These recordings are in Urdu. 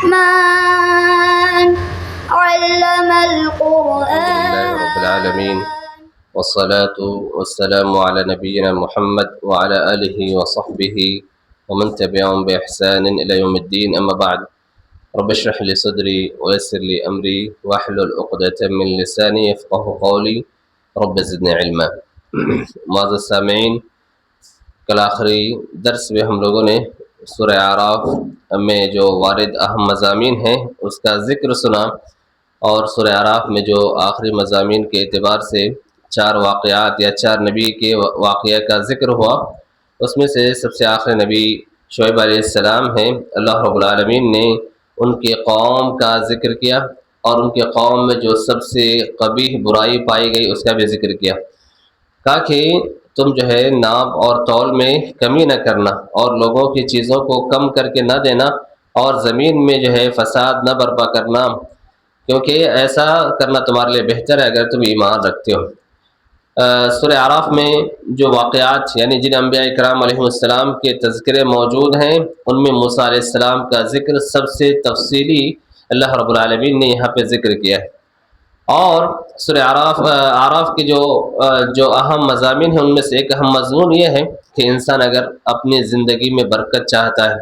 الرحمن علم الحمد لله رب العالمين والصلاة والسلام على نبينا محمد وعلى آله وصحبه ومن تبعهم بإحسان إلى يوم الدين. أما بعد، رب اشرح لي صدري ويسر لي أمري واحلل عقدة من لساني يفقه قولي رب زدني علما. معزز سامعین، کل آخری درس میں ہم لوگوں نے سورہ اعراف میں جو وارد اہم مضامین ہیں اس کا ذکر سنا، اور سورہ اعراف میں جو آخری مضامین کے اعتبار سے 4 واقعات یا 4 نبی کے واقعہ کا ذکر ہوا، اس میں سے سب سے آخری نبی شعیب علیہ السلام ہیں۔ اللہ رب العالمین نے ان کے قوم کا ذکر کیا، اور ان کے قوم میں جو سب سے قبیح برائی پائی گئی اس کا بھی ذکر کیا۔ کہا کہ تم جو ہے ناپ اور تول میں کمی نہ کرنا، اور لوگوں کی چیزوں کو کم کر کے نہ دینا، اور زمین میں جو ہے فساد نہ برپا کرنا، کیونکہ ایسا کرنا تمہارے لیے بہتر ہے اگر تم ایمان رکھتے ہو۔ سورہ اعراف میں جو واقعات یعنی جن انبیاء کرام علیہ السلام کے تذکرے موجود ہیں، ان میں موسیٰ علیہ السلام کا ذکر سب سے تفصیلی اللہ رب العالمین نے یہاں پہ ذکر کیا ہے۔ اور سورہ اعراف کے جو اہم مضامین ہیں ان میں سے ایک اہم مضمون یہ ہے کہ انسان اگر اپنی زندگی میں برکت چاہتا ہے،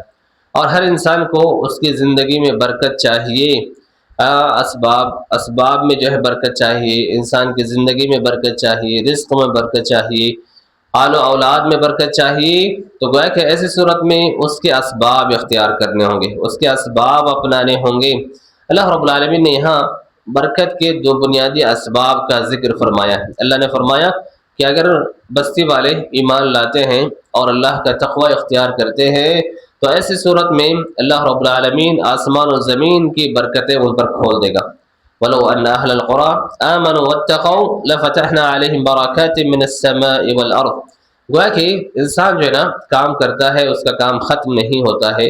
اور ہر انسان کو اس کی زندگی میں برکت چاہیے، اسباب میں جو ہے برکت چاہیے، انسان کی زندگی میں برکت چاہیے، رزق میں برکت چاہیے، آل و اولاد میں برکت چاہیے، تو گویا کہ ایسی صورت میں اس کے اسباب اختیار کرنے ہوں گے، اس کے اسباب اپنانے ہوں گے۔ اللہ رب العالمین نے یہاں برکت کے 2 بنیادی اسباب کا ذکر فرمایا ہے۔ اللہ نے فرمایا کہ اگر بستی والے ایمان لاتے ہیں اور اللہ کا تقوی اختیار کرتے ہیں تو ایسی صورت میں اللہ رب العالمین آسمان و زمین کی برکتیں ان پر کھول دے گا۔ وَلَوْ أَنَّ أَهْلَ الْقُرَىٰ آمَنُوا وَاتَّقَوْا لَفَتَحْنَا عَلَيْهِمْ بَرَكَاتٍ مِّنَ السَّمَاءِ وَالْأَرْضِ۔ گویا کہ انسان جو ہے نا کام کرتا ہے، اس کا کام ختم نہیں ہوتا ہے،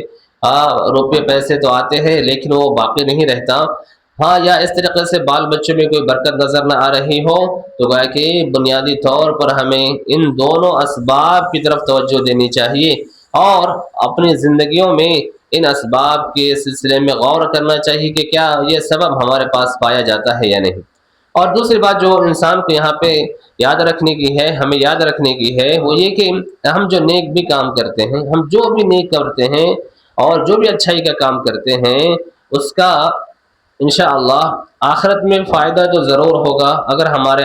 روپے پیسے تو آتے ہیں لیکن وہ باقی نہیں رہتا۔ ہاں، یا اس طریقے سے بال بچوں میں کوئی برکت نظر نہ آ رہی ہو، تو گویا کہ بنیادی طور پر ہمیں ان دونوں اسباب کی طرف توجہ دینی چاہیے، اور اپنی زندگیوں میں ان اسباب کے سلسلے میں غور کرنا چاہیے کہ کیا یہ سبب ہمارے پاس پایا جاتا ہے یا نہیں۔ اور دوسری بات جو انسان کو یہاں پہ یاد رکھنے کی ہے، ہمیں یاد رکھنے کی ہے، وہ یہ کہ ہم جو نیک بھی کام کرتے ہیں، ہم جو بھی نیک کرتے ہیں اور جو بھی اچھائی کا کام کرتے ہیں، اس کا انشاءاللہ آخرت میں فائدہ تو ضرور ہوگا اگر ہمارے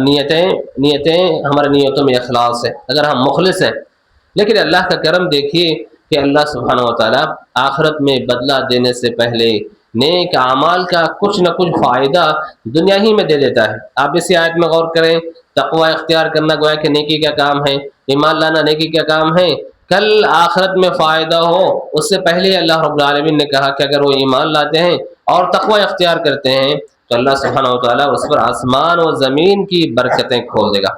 نیتیں ہمارے نیتوں میں اخلاص ہے، اگر ہم مخلص ہیں۔ لیکن اللہ کا کرم دیکھیے کہ اللہ سبحانہ و تعالیٰ آخرت میں بدلہ دینے سے پہلے نیک اعمال کا کچھ نہ کچھ فائدہ دنیا ہی میں دے دیتا ہے۔ آپ اسی آیت میں غور کریں، تقوی اختیار کرنا گویا کہ نیکی کا کام ہے، ایمان لانا نیکی کا کام ہے، کل آخرت میں فائدہ ہو اس سے پہلے اللہ رب العالمین نے کہا کہ اگر وہ ایمان لاتے ہیں اور تقوی اختیار کرتے ہیں تو اللہ سبحانہ و تعالیٰ اس پر آسمان و زمین کی برکتیں کھول دے گا۔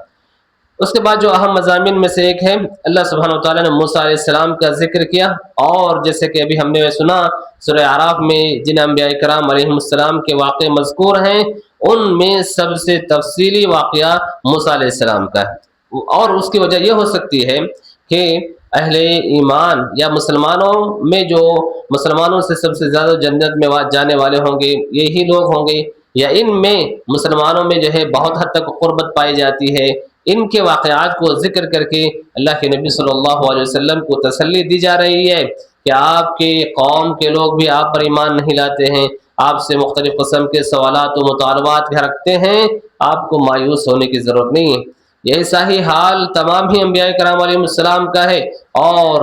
اس کے بعد جو اہم مضامین میں سے ایک ہے، اللہ سبحانہ و تعالیٰ نے موسیٰ علیہ السلام کا ذکر کیا، اور جیسے کہ ابھی ہم نے سنا سورہ اعراف میں جن انبیاء کرام علیہ السلام کے واقعے مذکور ہیں ان میں سب سے تفصیلی واقعہ موسیٰ علیہ السلام کا ہے، اور اس کی وجہ یہ ہو سکتی ہے کہ اہل ایمان یا مسلمانوں میں جو مسلمانوں سے سب سے زیادہ جنت میں جانے والے ہوں گے یہی لوگ ہوں گے، یا ان میں مسلمانوں میں جو ہے بہت حد تک قربت پائی جاتی ہے، ان کے واقعات کو ذکر کر کے اللہ کے نبی صلی اللہ علیہ وسلم کو تسلی دی جا رہی ہے کہ آپ کے قوم کے لوگ بھی آپ پر ایمان نہیں لاتے ہیں، آپ سے مختلف قسم کے سوالات و مطالبات رکھتے ہیں، آپ کو مایوس ہونے کی ضرورت نہیں ہے۔ یہی صحیح حال تمام ہی انبیاء کرام علیہ السلام کا ہے، اور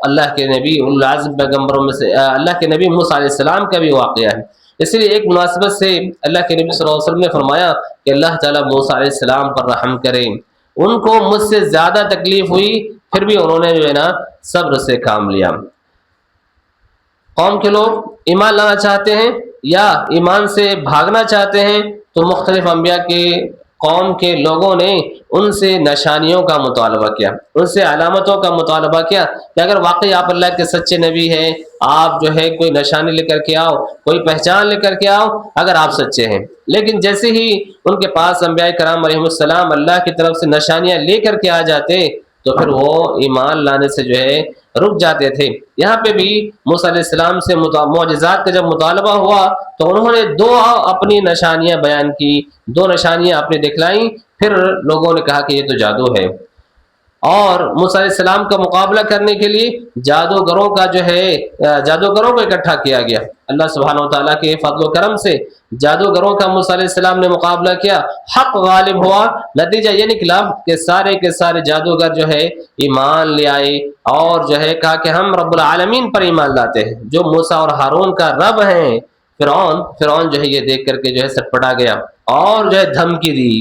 اللہ کے نبی العزم پیغمبروں میں سے اللہ کے نبی موسیٰ علیہ السلام کا بھی واقعہ ہے۔ اس لیے ایک مناسبت سے اللہ کے نبی صلی اللہ علیہ وسلم نے فرمایا کہ اللہ تعالیٰ موسیٰ علیہ السلام پر رحم کرے، ان کو مجھ سے زیادہ تکلیف ہوئی پھر بھی انہوں نے جو ہے نا صبر سے کام لیا۔ قوم کے لوگ ایمان لانا چاہتے ہیں یا ایمان سے بھاگنا چاہتے ہیں تو مختلف انبیاء کے قوم کے لوگوں نے ان سے نشانیوں کا مطالبہ کیا، ان سے علامتوں کا مطالبہ کیا کہ اگر واقعی آپ اللہ کے سچے نبی ہیں، آپ جو ہے کوئی نشانی لے کر کے آؤ، کوئی پہچان لے کر کے آؤ اگر آپ سچے ہیں۔ لیکن جیسے ہی ان کے پاس انبیاء کرام علیہ السلام اللہ کی طرف سے نشانیاں لے کر کے آ جاتے تو پھر وہ ایمان لانے سے جو ہے رک جاتے تھے۔ یہاں پہ بھی موسیٰ علیہ السلام سے معجزات کا جب مطالبہ ہوا تو انہوں نے دو اپنی نشانیاں بیان کی، دو نشانیاں اپنی دکھلائیں، پھر لوگوں نے کہا کہ یہ تو جادو ہے۔ اور موسیٰ علیہ السلام کا مقابلہ کرنے کے لیے جادوگروں کا جو ہے جادوگروں کو اکٹھا کیا گیا۔ اللہ سبحانہ وتعالیٰ کے فضل و کرم سے جادوگروں کا موسیٰ علیہ السلام نے مقابلہ کیا، حق غالب ہوا، نتیجہ یہ نکلا کہ سارے کے سارے جادوگر جو ہے ایمان لے آئے اور جو ہے کہا کہ ہم رب العالمین پر ایمان لاتے ہیں جو موسیٰ اور ہارون کا رب ہیں۔ فرعون جو ہے یہ دیکھ کر کے جو ہے سٹپٹا گیا اور جو ہے دھمکی دی۔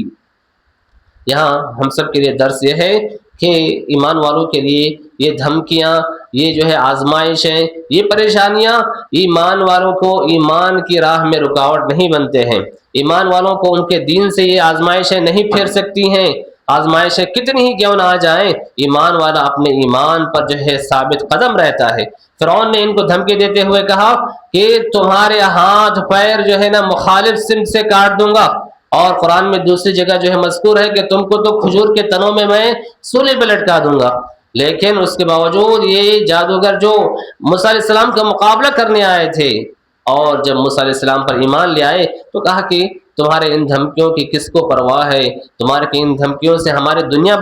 یہاں ہم سب کے لیے درس یہ ہے کہ ایمان والوں کے لیے یہ دھمکیاں، یہ جو ہے آزمائشیں، یہ پریشانیاں ایمان والوں کو ایمان کی راہ میں رکاوٹ نہیں بنتے ہیں۔ ایمان والوں کو ان کے دین سے یہ آزمائشیں نہیں پھیر سکتی ہیں۔ آزمائشیں کتنی ہی کیوں نہ آ جائیں، ایمان والا اپنے ایمان پر جو ہے ثابت قدم رہتا ہے۔ فرعون نے ان کو دھمکی دیتے ہوئے کہا کہ تمہارے ہاتھ پیر جو ہے نا مخالف سمت سے کاٹ دوں گا، اور قرآن میں دوسری جگہ جو ہے مذکور ہے کہ تم کو تو کھجور کے تنوں میں سولی پہ لٹکا دوں گا۔ لیکن اس کے باوجود یہ جادوگر جو موسیٰ علیہ السلام کا مقابلہ کرنے آئے تھے اور جب موسیٰ علیہ السلام پر ایمان لے آئے تو کہا کہ تمہارے ان دھمکیوں کی کس کو پرواہ ہے، تمہارے ان دھمکیوں سے ہماری دنیا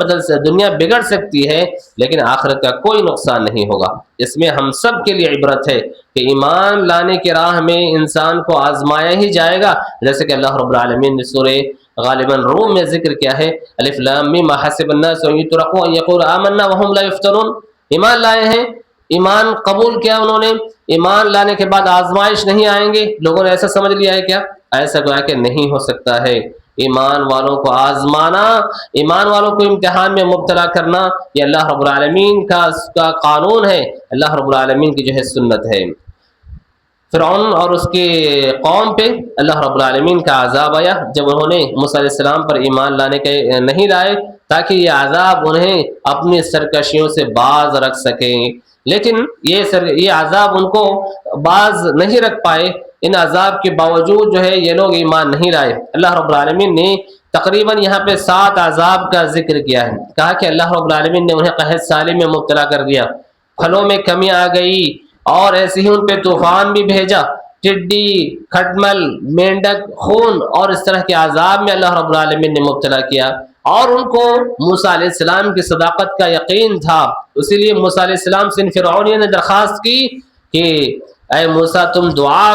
بگڑ سکتی ہے لیکن آخرت کا کوئی نقصان نہیں ہوگا۔ اس میں ہم سب کے لیے عبرت ہے کہ ایمان لانے کی راہ میں انسان کو آزمایا ہی جائے گا، جیسے کہ اللہ رب العالمین نے سورہ غالباً روم میں ذکر کیا ہے، الف لام میم حسب الناس ان یترکوا ان یقولوا آمنا وهم لا یفتنون۔ ایمان لائے ہیں، ایمان قبول کیا انہوں نے، ایمان لانے کے بعد آزمائش نہیں آئیں گے، لوگوں نے ایسا سمجھ لیا ہے کیا؟ ایسا گویا کہ نہیں ہو سکتا ہے۔ ایمان والوں کو آزمانا، ایمان والوں کو امتحان میں مبتلا کرنا، یہ اللہ رب العالمین کا قانون ہے، اللہ رب العالمین کی جو ہے سنت ہے۔ فرعون اور اس کے قوم پہ اللہ رب العالمین کا عذاب آیا جب انہوں نے موسیٰ علیہ السلام پر ایمان لانے کے نہیں لائے، تاکہ یہ عذاب انہیں اپنی سرکشیوں سے باز رکھ سکیں، لیکن یہ عذاب ان کو باز نہیں رکھ پائے۔ ان عذاب کے باوجود جو ہے یہ لوگ ایمان نہیں لائے۔ اللہ رب العالمین نے تقریباً یہاں پہ 7 عذاب کا ذکر کیا ہے، کہا کہ اللہ رب العالمین نے انہیں قحط سالی میں مبتلا کر دیا، پھلوں میں کمی آ گئی، اور ایسے ہی ان پہ طوفان بھی بھیجا، ٹڈی، کھٹمل، مینڈک، خون اور اس طرح کے عذاب میں اللہ رب العالمین نے مبتلا کیا۔ اور ان کو موسیٰ علیہ السلام کی صداقت کا یقین تھا، اسی لیے موسیٰ علیہ السلام سے ان فرعونیوں نے درخواست کی کہ اے موسیٰ تم دعا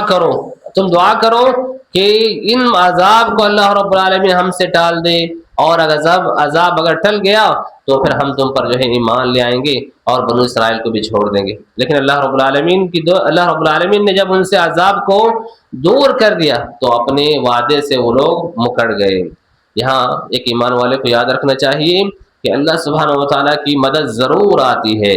کرو کہ ان عذاب کو اللہ رب العالمین ہم سے ٹال دے، اور عذاب اگر ٹل گیا تو پھر ہم تم پر جو ہے ایمان لے آئیں گے اور بنو اسرائیل کو بھی چھوڑ دیں گے۔ لیکن اللہ رب العالمین نے جب ان سے عذاب کو دور کر دیا تو اپنے وعدے سے وہ لوگ مکر گئے۔ یہاں ایک ایمان والے کو یاد رکھنا چاہیے کہ اللہ سبحانہ وتعالیٰ کی مدد ضرور آتی ہے۔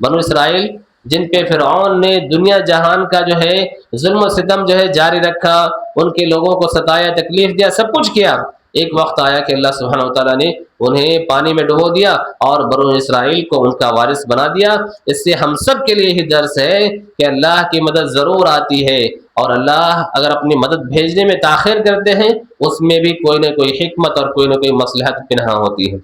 بنو اسرائیل جن پہ فرعون نے دنیا جہان کا جو ہے ظلم و ستم جو ہے جاری رکھا، ان کے لوگوں کو ستایا، تکلیف دیا، سب کچھ کیا، ایک وقت آیا کہ اللہ سبحانہ وتعالیٰ نے انہیں پانی میں ڈبو دیا اور بنو اسرائیل کو ان کا وارث بنا دیا۔ اس سے ہم سب کے لیے ہی درس ہے کہ اللہ کی مدد ضرور آتی ہے، اور اللہ اگر اپنی مدد بھیجنے میں تاخیر کرتے ہیں اس میں بھی کوئی نہ کوئی حکمت اور کوئی نہ کوئی مصلحت پنہاں ہوتی ہے۔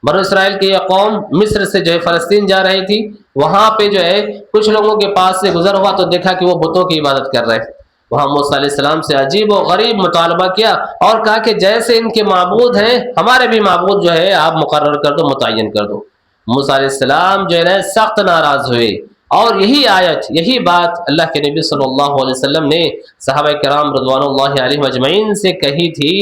بنو اسرائیل کی یہ قوم مصر سے جو ہے فلسطین جا رہی تھی، وہاں پہ جو ہے کچھ لوگوں کے پاس سے گزر ہوا تو دیکھا کہ وہ بتوں کی عبادت کر رہے۔ وہاں موسیٰ علیہ السلام سے عجیب و غریب مطالبہ کیا اور کہا کہ جیسے ان کے معبود ہیں ہمارے بھی معبود جو ہے آپ مقرر کر دو، متعین کر دو۔ موسیٰ علیہ السلام جو ہے سخت ناراض ہوئے، اور یہی آیت، یہی بات اللہ کے نبی صلی اللہ علیہ وسلم نے صحابہ کرام رضوان اللہ علیہم اجمعین سے کہی تھی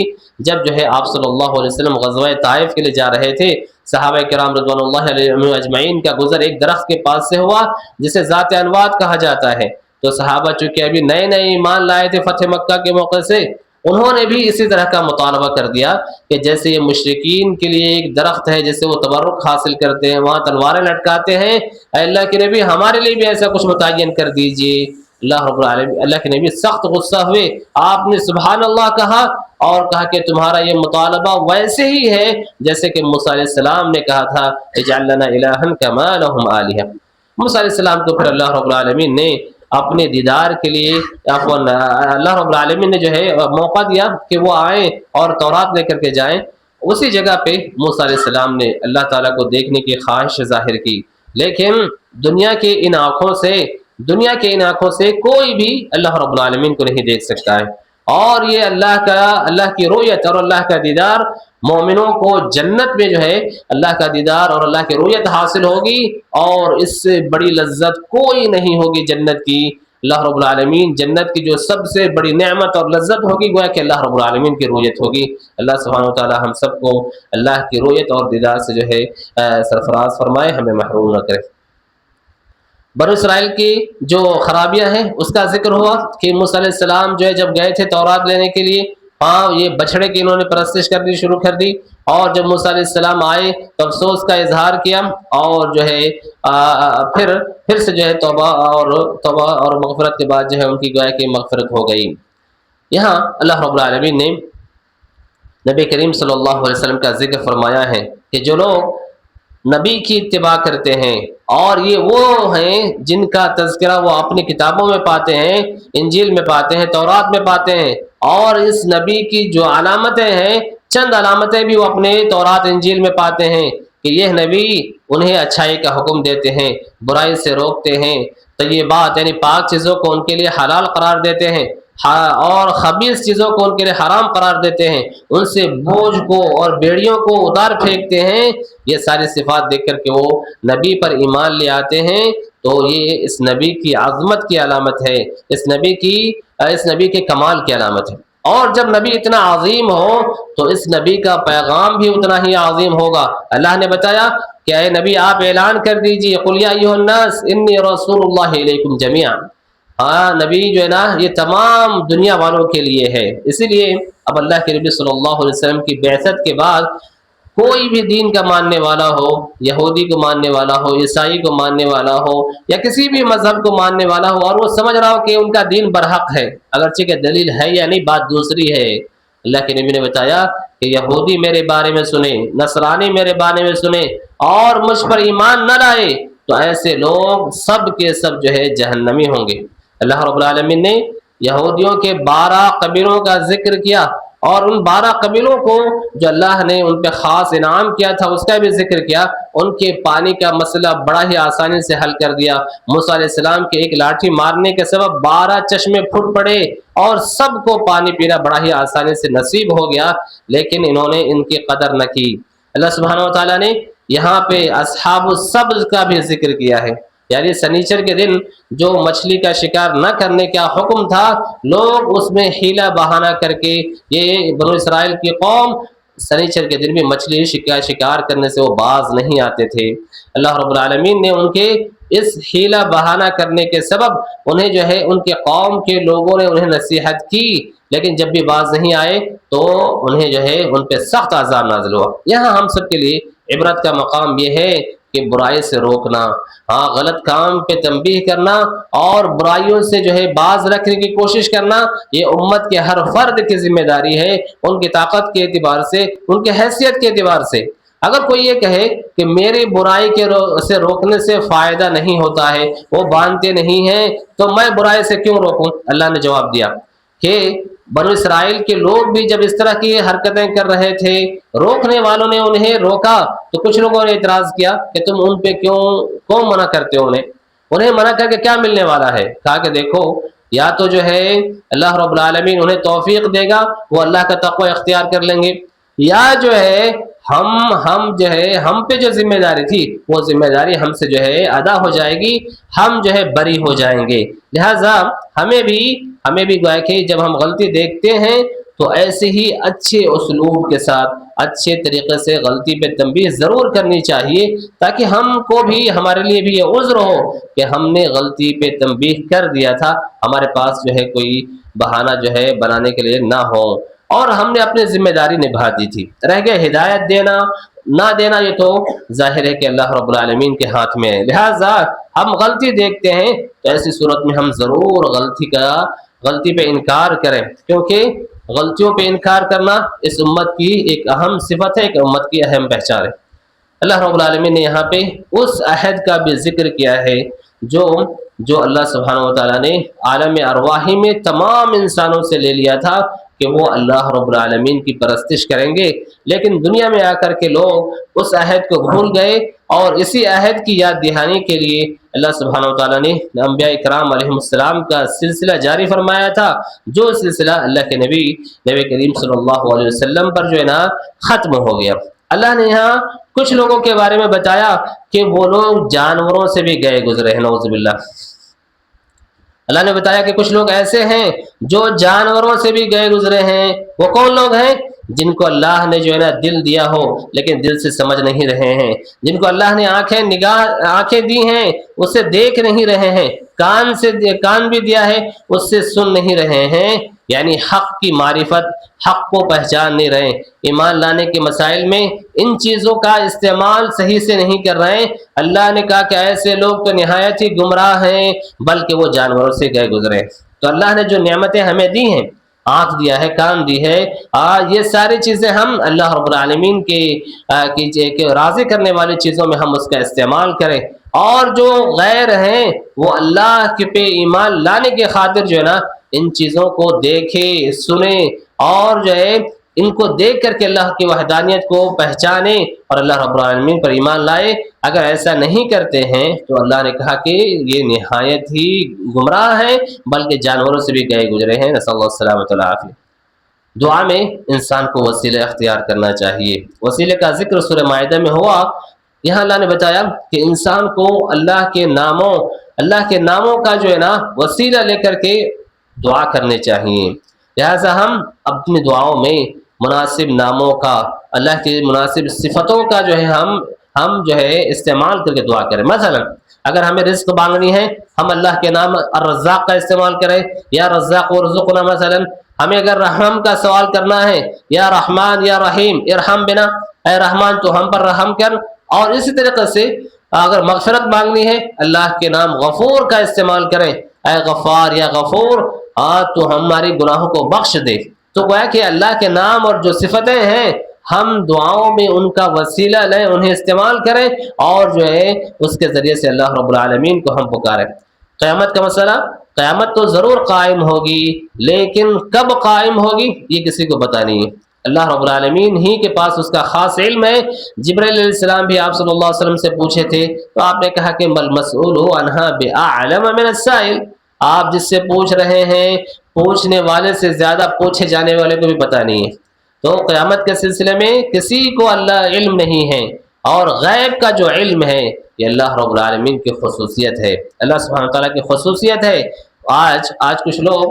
جب جو ہے آپ صلی اللہ علیہ وسلم غزوہ طائف کے لیے جا رہے تھے۔ صحابہ کرام رضوان اللہ علیہم اجمعین کا گزر ایک درخت کے پاس سے ہوا جسے ذات انواد کہا جاتا ہے، تو صحابہ چونکہ ابھی نئے ایمان لائے تھے فتح مکہ کے موقع سے، انہوں نے بھی اسی طرح کا مطالبہ کر دیا کہ جیسے یہ مشرکین کے لیے ایک درخت ہے جس سے وہ تبرک حاصل کرتے ہیں، وہاں تلواریں لٹکاتے ہیں، اے اللہ کے نبی ہمارے لیے بھی ایسا کچھ متعین کر دیجئے۔ اللہ کے نبی سخت غصہ ہوئے، آپ نے سبحان اللہ کہا اور کہا کہ تمہارا یہ مطالبہ ویسے ہی ہے جیسے کہ موسیٰ علیہ السلام نے کہا تھا اجعل لنا الہا کما لہم آلہہ۔ موسیٰ علیہ السلام کو پھر اللہ رب العالمین نے اپنے دیدار کے لیے اللہ رب العالمین نے جو ہے موقع دیا کہ وہ آئیں اور تورات لے کر کے جائیں۔ اسی جگہ پہ موسیٰ علیہ السلام نے اللہ تعالیٰ کو دیکھنے کی خواہش ظاہر کی، لیکن دنیا کے ان آنکھوں سے کوئی بھی اللہ رب العالمین کو نہیں دیکھ سکتا ہے۔ اور یہ اللہ کی رؤیت اور اللہ کا دیدار مومنوں کو جنت میں جو ہے اللہ کا دیدار اور اللہ کی رؤیت حاصل ہوگی، اور اس سے بڑی لذت کوئی نہیں ہوگی جنت کی۔ اللہ رب العالمین جنت کی جو سب سے بڑی نعمت اور لذت ہوگی گویا کہ اللہ رب العالمین کی رؤیت ہوگی۔ اللہ سبحانہ وتعالی ہم سب کو اللہ کی رؤیت اور دیدار سے جو ہے سرفراز فرمائے، ہمیں محروم نہ کرے۔ بنو اسرائیل کی جو خرابیاں ہیں اس کا ذکر ہوا کہ موسیٰ علیہ السلام جو ہے جب گئے تھے تورات لینے کے لیے، یہ بچھڑے کی انہوں نے پرستش کرنی شروع کر دی، اور جب موسیٰ علیہ السلام آئے تو افسوس کا اظہار کیا، اور جو ہے پھر سے جو ہے توبہ اور مغفرت کے بعد جو ہے ان کی گویا کہ مغفرت ہو گئی۔ یہاں اللہ رب العالمین نے نبی کریم صلی اللہ علیہ وسلم کا ذکر فرمایا ہے کہ جو لوگ نبی کی اتباع کرتے ہیں، اور یہ وہ ہیں جن کا تذکرہ وہ اپنی کتابوں میں پاتے ہیں، انجیل میں پاتے ہیں، تورات میں پاتے ہیں، اور اس نبی کی جو علامتیں ہیں چند علامتیں بھی وہ اپنے تورات انجیل میں پاتے ہیں کہ یہ نبی انہیں اچھائی کا حکم دیتے ہیں، برائی سے روکتے ہیں، طیبات یعنی پاک چیزوں کو ان کے لیے حلال قرار دیتے ہیں، اور خبیث چیزوں کو ان کے لیے حرام قرار دیتے ہیں، ان سے بوجھ کو اور بیڑیوں کو اتار پھینکتے ہیں۔ یہ ساری صفات دیکھ کر کے وہ نبی پر ایمان لے آتے ہیں، تو یہ اس نبی کی عظمت کی علامت ہے، اس نبی کے کمال کی علامت ہے۔ اور جب نبی اتنا عظیم ہو تو اس نبی کا پیغام بھی اتنا ہی عظیم ہوگا۔ اللہ نے بتایا کہ اے نبی آپ اعلان کر دیجئے، قل یا ایھا الناس انی رسول اللہ الیکم جمیعا۔ نبی جو ہے نا یہ تمام دنیا والوں کے لیے ہے، اسی لیے اب اللہ کے نبی صلی اللہ علیہ وسلم کی بعثت کے بعد کوئی بھی دین کا ماننے والا ہو، یہودی کو ماننے والا ہو، عیسائی کو ماننے والا ہو، یا کسی بھی مذہب کو ماننے والا ہو، اور وہ سمجھ رہا ہو کہ ان کا دین برحق ہے، اگرچہ کہ دلیل ہے یا نہیں بات دوسری ہے، اللہ کے نبی نے بتایا کہ یہودی میرے بارے میں سنیں، نصرانی میرے بارے میں سنیں، اور مجھ پر ایمان نہ لائے تو ایسے لوگ سب کے سب جو ہے جہنمی ہوں گے۔ اللہ رب العالمین نے یہودیوں کے 12 قبیلوں کا ذکر کیا، اور ان 12 قبیلوں کو جو اللہ نے ان پہ خاص انعام کیا تھا اس کا بھی ذکر کیا۔ ان کے پانی کا مسئلہ بڑا ہی آسانی سے حل کر دیا۔ موسیٰ علیہ السلام کے ایک لاٹھی مارنے کے سبب 12 چشمے پھوٹ پڑے، اور سب کو پانی پینا بڑا ہی آسانی سے نصیب ہو گیا، لیکن انہوں نے ان کی قدر نہ کی۔ اللہ سبحانہ وتعالیٰ نے یہاں پہ اصحاب السبت کا بھی ذکر کیا ہے، یعنی سنیچر کے دن جو مچھلی کا شکار نہ کرنے کا حکم تھا، لوگ اس میں حیلہ بہانہ کر کے، یہ بنو اسرائیل کی قوم سنیچر کے دن بھی مچھلی شکار کرنے سے وہ باز نہیں آتے تھے۔ اللہ رب العالمین نے ان کے اس حیلہ بہانہ کرنے کے سبب انہیں جو ہے ان کے قوم کے لوگوں نے انہیں نصیحت کی، لیکن جب بھی باز نہیں آئے تو انہیں جو ہے ان پہ سخت عذاب نازل ہوا۔ یہاں ہم سب کے لیے عبرت کا مقام یہ ہے کہ برائی سے روکنا، غلط کام پہ تنبیہ کرنا، اور برائیوں سے جو ہے باز رکھنے کی کوشش کرنا، یہ امت کے ہر فرد کی ذمہ داری ہے، ان کی طاقت کے اعتبار سے، ان کی حیثیت کے اعتبار سے۔ اگر کوئی یہ کہے کہ میری برائی سے روکنے سے فائدہ نہیں ہوتا ہے، وہ مانتے نہیں ہیں، تو میں برائی سے کیوں روکوں؟ اللہ نے جواب دیا کہ بنو اسرائیل کے لوگ بھی جب اس طرح کی حرکتیں کر رہے تھے، روکنے والوں نے انہیں روکا تو کچھ لوگوں نے اعتراض کیا کہ تم ان پہ کیوں منع کرتے ہو؟ انہیں منع کر کے کیا ملنے والا ہے؟ کہا کہ دیکھو، یا تو جو ہے اللہ رب العالمین انہیں توفیق دے گا، وہ اللہ کا تقوی اختیار کر لیں گے، یا جو ہے ہم پہ جو ذمہ داری تھی وہ ذمہ داری ہم سے جو ہے ادا ہو جائے گی، ہم جو ہے بری ہو جائیں گے۔ لہٰذا ہمیں بھی گویا کہ جب ہم غلطی دیکھتے ہیں تو ایسے ہی اچھے اسلوب کے ساتھ اچھے طریقے سے غلطی پہ تنبیہ ضرور کرنی چاہیے، تاکہ ہم کو بھی، ہمارے لیے بھی یہ عذر ہو کہ ہم نے غلطی پہ تنبیہ کر دیا تھا، ہمارے پاس جو ہے کوئی بہانہ جو ہے بنانے کے لیے نہ ہو، اور ہم نے اپنی ذمہ داری نبھا دی تھی۔ رہ گئے ہدایت دینا نہ دینا، یہ تو ظاہر ہے کہ اللہ رب العالمین کے ہاتھ میں ہے۔ لہٰذا ہم غلطی دیکھتے ہیں تو ایسی صورت میں ہم ضرور غلطی پہ انکار کریں، کیونکہ غلطیوں پہ انکار کرنا اس امت کی ایک اہم صفت ہے، ایک امت کی اہم پہچان ہے۔ اللہ رب العالمین نے یہاں پہ اس عہد کا بھی ذکر کیا ہے جو جو اللہ سبحانہ و تعالیٰ نے عالم ارواحی میں تمام انسانوں سے لے لیا تھا کہ وہ اللہ رب العالمین کی پرستش کریں گے، لیکن دنیا میں آ کر کے لوگ اس عہد کو بھول گئے، اور اسی عہد کی یاد دہانی کے لیے اللہ سبحانہ و تعالیٰ نے انبیاء کرام علیہ السلام کا سلسلہ جاری فرمایا تھا، جو سلسلہ اللہ کے نبی کریم صلی اللہ علیہ وسلم پر جو ہے نا ختم ہو گیا۔ اللہ نے یہاں کچھ لوگوں کے بارے میں بتایا کہ وہ لوگ جانوروں سے بھی گئے گزرے ہیں، نعوذ باللہ۔ اللہ نے بتایا کہ کچھ لوگ ایسے ہیں جو جانوروں سے بھی گئے گزرے ہیں۔ وہ کون لوگ ہیں؟ جن کو اللہ نے جو ہے نا دل دیا ہو لیکن دل سے سمجھ نہیں رہے ہیں، جن کو اللہ نے آنکھیں دی ہیں اس سے دیکھ نہیں رہے ہیں، کان بھی دیا ہے اس سے سن نہیں رہے ہیں، یعنی حق کی معرفت، حق کو پہچان نہیں رہے، ایمان لانے کے مسائل میں ان چیزوں کا استعمال صحیح سے نہیں کر رہے ہیں۔ اللہ نے کہا کہ ایسے لوگ تو نہایت ہی گمراہ ہیں، بلکہ وہ جانوروں سے گئے گزرے۔ تو اللہ نے جو نعمتیں ہمیں دی ہیں، آنکھ دیا ہے، کان دی ہے، یہ ساری چیزیں ہم اللہ رب العالمین کے راضی کرنے والی چیزوں میں ہم اس کا استعمال کریں، اور جو غیر ہیں وہ اللہ کے پہ ایمان لانے کے خاطر جو ہے نا ان چیزوں کو دیکھے، سنے، اور جو ہے ان کو دیکھ کر کے اللہ کی وحدانیت کو پہچانے اور اللہ رب العالمین پر ایمان لائے۔ اگر ایسا نہیں کرتے ہیں تو اللہ نے کہا کہ یہ نہایت ہی گمراہ ہیں، بلکہ جانوروں سے بھی گئے گزرے ہیں۔ نسأل اللہ السلامۃ والعافیہ۔ دعا میں انسان کو وسیلہ اختیار کرنا چاہیے۔ وسیلے کا ذکر سورہ مائدہ میں ہوا، یہاں اللہ نے بتایا کہ انسان کو اللہ کے ناموں کا جو ہے نا وسیلہ لے کر کے دعا کرنے چاہیے۔ لہذا ہم اپنی دعاؤں میں مناسب ناموں کا، اللہ کی مناسب صفتوں کا جو ہے ہم جو ہے استعمال کر کے دعا کریں۔ مثلا اگر ہمیں رزق مانگنی ہے، ہم اللہ کے نام الرزاق کا استعمال کریں، یا رزاق ورزقنا۔ مثلا ہمیں اگر رحم کا سوال کرنا ہے، یا رحمان یا رحیم ارحم بنا، اے رحمان تو ہم پر رحم کر۔ اور اسی طریقے سے اگر مغفرت مانگنی ہے، اللہ کے نام غفور کا استعمال کریں، اے غفار یا غفور تو ہماری گناہوں کو بخش دے۔ تو گویا کہ اللہ کے نام اور جو صفتیں ہیں ہم دعاؤں میں ان کا وسیلہ لیں، انہیں استعمال کریں، اور جو ہے اس کے ذریعے سے اللہ رب العالمین کو ہم پکاریں۔ قیامت کا مسئلہ، قیامت تو ضرور قائم ہوگی، لیکن کب قائم ہوگی یہ کسی کو پتہ نہیں ہے، اللہ رب العالمین ہی کے پاس اس کا خاص علم ہے۔ جبرائیل علیہ السلام بھی آپ صلی اللہ علیہ وسلم سے پوچھے تھے تو آپ نے کہا کہ مل مسئول عنہا بأعلم من السائل، آپ جس سے پوچھ رہے ہیں پوچھنے والے سے زیادہ پوچھے جانے والے کو بھی پتہ نہیں ہے۔ تو قیامت کے سلسلے میں کسی کو اللہ علم نہیں ہے، اور غیب کا جو علم ہے یہ اللہ رب العالمین کی خصوصیت ہے، اللہ سبحانہ تعالیٰ کی خصوصیت ہے۔ آج کچھ لوگ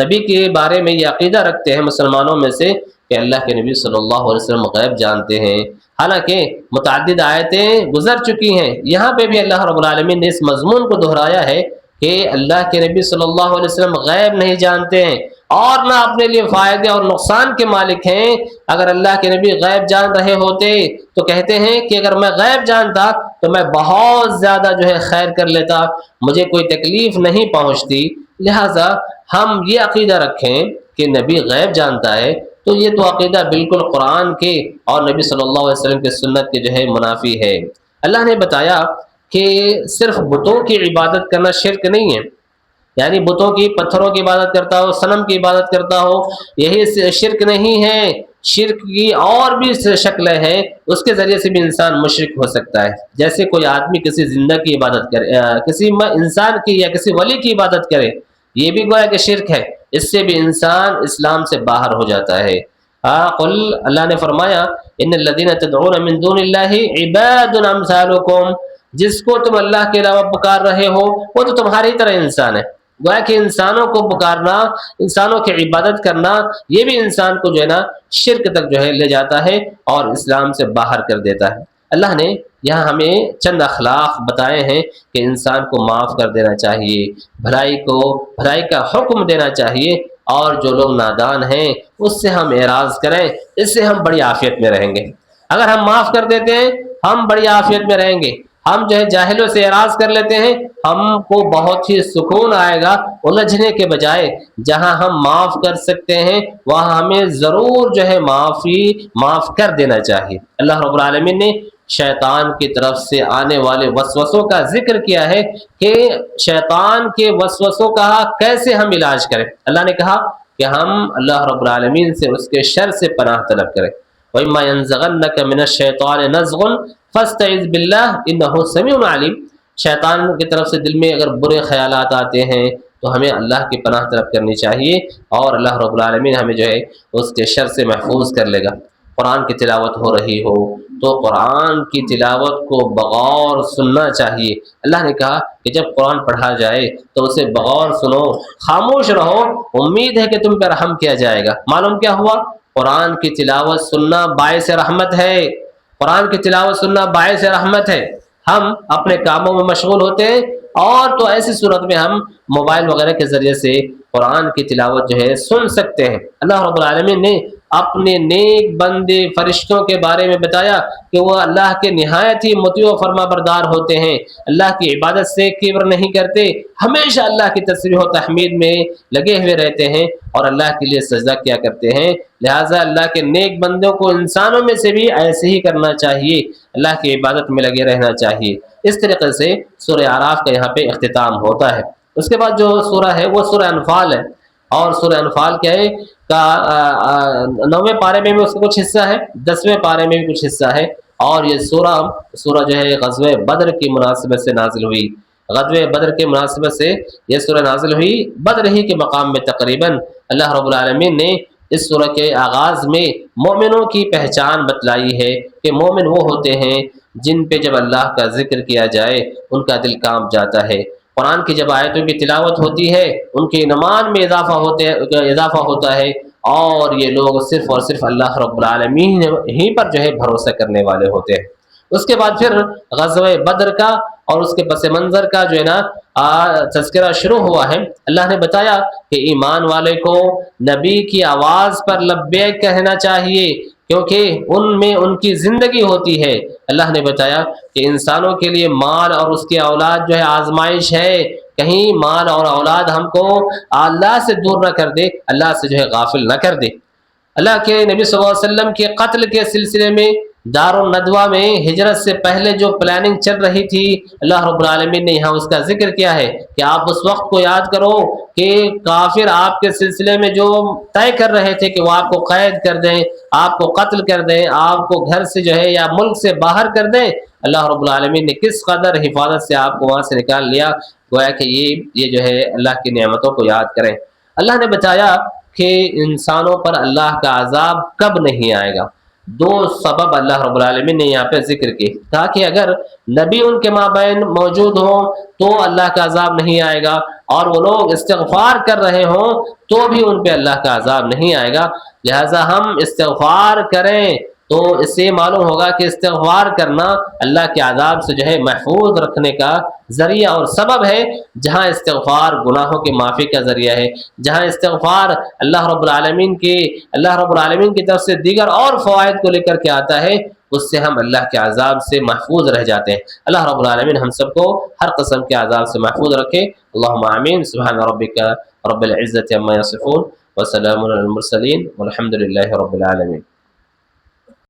نبی کے بارے میں یہ عقیدہ رکھتے ہیں مسلمانوں میں سے کہ اللہ کے نبی صلی اللہ علیہ وسلم غیب جانتے ہیں، حالانکہ متعدد آیتیں گزر چکی ہیں، یہاں پہ بھی اللہ رب العالمین نے اس مضمون کو دہرایا ہے کہ اللہ کے نبی صلی اللہ علیہ وسلم غیب نہیں جانتے ہیں، اور نہ اپنے لیے فائدے اور نقصان کے مالک ہیں۔ اگر اللہ کے نبی غیب جان رہے ہوتے تو کہتے ہیں کہ اگر میں غیب جانتا تو میں بہت زیادہ جو ہے خیر کر لیتا، مجھے کوئی تکلیف نہیں پہنچتی۔ لہٰذا ہم یہ عقیدہ رکھیں کہ نبی غیب جانتا ہے تو یہ تو عقیدہ بالکل قرآن کے اور نبی صلی اللہ علیہ وسلم کے سنت کے جو ہے منافی ہے۔ اللہ نے بتایا کہ صرف بتوں کی عبادت کرنا شرک نہیں ہے، یعنی بتوں کی، پتھروں کی عبادت کرتا ہو، صنم کی عبادت کرتا ہو، یہی شرک نہیں ہے۔ شرک کی اور بھی شکلیں ہیں، اس کے ذریعے سے بھی انسان مشرک ہو سکتا ہے۔ جیسے کوئی آدمی کسی زندہ کی عبادت کرے، کسی انسان کی یا کسی ولی کی عبادت کرے، یہ بھی گویا کہ شرک ہے، اس سے بھی انسان اسلام سے باہر ہو جاتا ہے۔ قل، اللہ نے فرمایا ان الذین تدعون من دون اللہ عباد امثالکم، جس کو تم اللہ کے علاوہ پکار رہے ہو وہ تو تمہاری طرح انسان ہے۔ گویا کہ انسانوں کو پکارنا، انسانوں کی عبادت کرنا، یہ بھی انسان کو جو ہے نا شرک تک جو ہے لے جاتا ہے اور اسلام سے باہر کر دیتا ہے۔ اللہ نے یہاں ہمیں چند اخلاق بتائے ہیں کہ انسان کو معاف کر دینا چاہیے، بھلائی کا حکم دینا چاہیے، اور جو لوگ نادان ہیں اس سے ہم اعراض کریں، اس سے ہم بڑی عافیت میں رہیں گے۔ اگر ہم معاف کر دیتے ہیں ہم بڑی عافیت میں رہیں گے۔ ہم جو ہے جاہلوں سے اعراض کر لیتے ہیں، ہم کو بہت ہی سکون آئے گا، الجھنے کے بجائے جہاں ہم معاف کر سکتے ہیں وہاں ہمیں ضرور جو ہے معاف کر دینا چاہیے۔ اللہ رب العالمین نے شیطان کی طرف سے آنے والے وسوسوں کا ذکر کیا ہے کہ شیطان کے وسوسوں کا کیسے ہم علاج کریں۔ اللہ نے کہا کہ ہم اللہ رب العالمین سے اس کے شر سے پناہ طلب کریں۔ وَإِمَّا يَنزَغَنَّكَ مِنَ الشَّيْطَانِ نَزْغٌ فَاسْتَعِذْ بِاللَّهِ إِنَّهُ سَمِيعٌ عَلِيمٌ۔ شیطان کی طرف سے دل میں اگر برے خیالات آتے ہیں تو ہمیں اللہ کی پناہ طلب کرنی چاہیے، اور اللہ رب العالمین ہمیں جو ہے اس کے شر سے محفوظ کر لے گا۔ قرآن کی تلاوت ہو رہی ہو تو قرآن کی تلاوت کو بغور سننا چاہیے۔ اللہ نے کہا کہ جب قرآن پڑھا جائے تو اسے بغور سنو، خاموش رہو، امید ہے کہ تم پہ رحم کیا جائے گا۔ معلوم کیا ہوا؟ قرآن کی تلاوت سننا باعث رحمت ہے، قرآن کی تلاوت سننا باعث رحمت ہے۔ ہم اپنے کاموں میں مشغول ہوتے ہیں، اور تو ایسی صورت میں ہم موبائل وغیرہ کے ذریعے سے قرآن کی تلاوت جو ہے سن سکتے ہیں۔ اللہ رب العالمین نے اپنے نیک بندے فرشتوں کے بارے میں بتایا کہ وہ اللہ کے نہایت ہی مطیع و فرما بردار ہوتے ہیں، اللہ کی عبادت سے کبر نہیں کرتے، ہمیشہ اللہ کی تسبیح و تحمید میں لگے ہوئے رہتے ہیں اور اللہ کے لیے سجدہ کیا کرتے ہیں۔ لہٰذا اللہ کے نیک بندوں کو انسانوں میں سے بھی ایسے ہی کرنا چاہیے، اللہ کی عبادت میں لگے رہنا چاہیے۔ اس طریقے سے سورہ اعراف کا یہاں پہ اختتام ہوتا ہے۔ اس کے بعد جو سورہ ہے وہ سورہ انفال ہے، اور سورہ انفال کیا ہے کا 9ویں پارے میں بھی اس کا کچھ حصہ ہے، 10ویں پارے میں بھی کچھ حصہ ہے، اور یہ سورہ جو ہے غزوہ بدر کی مناسبت سے نازل ہوئی۔ غزوہ بدر کے مناسبت سے یہ سورہ نازل ہوئی، بدر ہی کے مقام میں تقریباً اللہ رب العالمین نے اس سورہ کے آغاز میں مومنوں کی پہچان بتلائی ہے کہ مومن وہ ہوتے ہیں جن پہ جب اللہ کا ذکر کیا جائے ان کا دل کانپ جاتا ہے۔ قرآن کی جب آیتوں کی تلاوت ہوتی ہے ان کے ایمان میں اضافہ ہوتا ہے، اور یہ لوگ صرف اور صرف اللہ رب العالمین ہی پر جو ہے بھروسہ کرنے والے ہوتے ہیں۔ اس کے بعد پھر غزوہ بدر کا اور اس کے پس منظر کا جو ہے نا تذکرہ شروع ہوا ہے۔ اللہ نے بتایا کہ ایمان والے کو نبی کی آواز پر لبیک کہنا چاہیے، کیونکہ ان میں ان کی زندگی ہوتی ہے۔ اللہ نے بتایا کہ انسانوں کے لیے مال اور اس کی اولاد جو ہے آزمائش ہے، کہیں مال اور اولاد ہم کو اللہ سے دور نہ کر دے، اللہ سے جو ہے غافل نہ کر دے۔ اللہ کے نبی صلی اللہ علیہ وسلم کے قتل کے سلسلے میں دار الندوہ میں ہجرت سے پہلے جو پلاننگ چل رہی تھی، اللہ رب العالمین نے یہاں اس کا ذکر کیا ہے کہ آپ اس وقت کو یاد کرو کہ کافر آپ کے سلسلے میں جو طے کر رہے تھے کہ وہ آپ کو قید کر دیں، آپ کو قتل کر دیں، آپ کو گھر سے جو ہے یا ملک سے باہر کر دیں، اللہ رب العالمین نے کس قدر حفاظت سے آپ کو وہاں سے نکال لیا۔ گویا کہ یہ جو ہے اللہ کی نعمتوں کو یاد کریں۔ اللہ نے بتایا کہ انسانوں پر اللہ کا عذاب کب نہیں آئے گا۔ دو سبب اللہ رب العالمین نے یہاں پہ ذکر کی، تاکہ اگر نبی ان کے مابین موجود ہوں تو اللہ کا عذاب نہیں آئے گا، اور وہ لوگ استغفار کر رہے ہوں تو بھی ان پہ اللہ کا عذاب نہیں آئے گا۔ لہٰذا ہم استغفار کریں تو اس سے معلوم ہوگا کہ استغفار کرنا اللہ کے عذاب سے جو ہے محفوظ رکھنے کا ذریعہ اور سبب ہے۔ جہاں استغفار گناہوں کی معافی کا ذریعہ ہے، جہاں استغفار اللہ رب العالمین کی طرف سے دیگر اور فوائد کو لے کر کے آتا ہے، اس سے ہم اللہ کے عذاب سے محفوظ رہ جاتے ہیں۔ اللہ رب العالمین ہم سب کو ہر قسم کے عذاب سے محفوظ رکھے۔ اللہم آمین۔ سبحان ربک رب العزت عما یصفون وسلام علی المرسلین والحمد للہ رب العالمین۔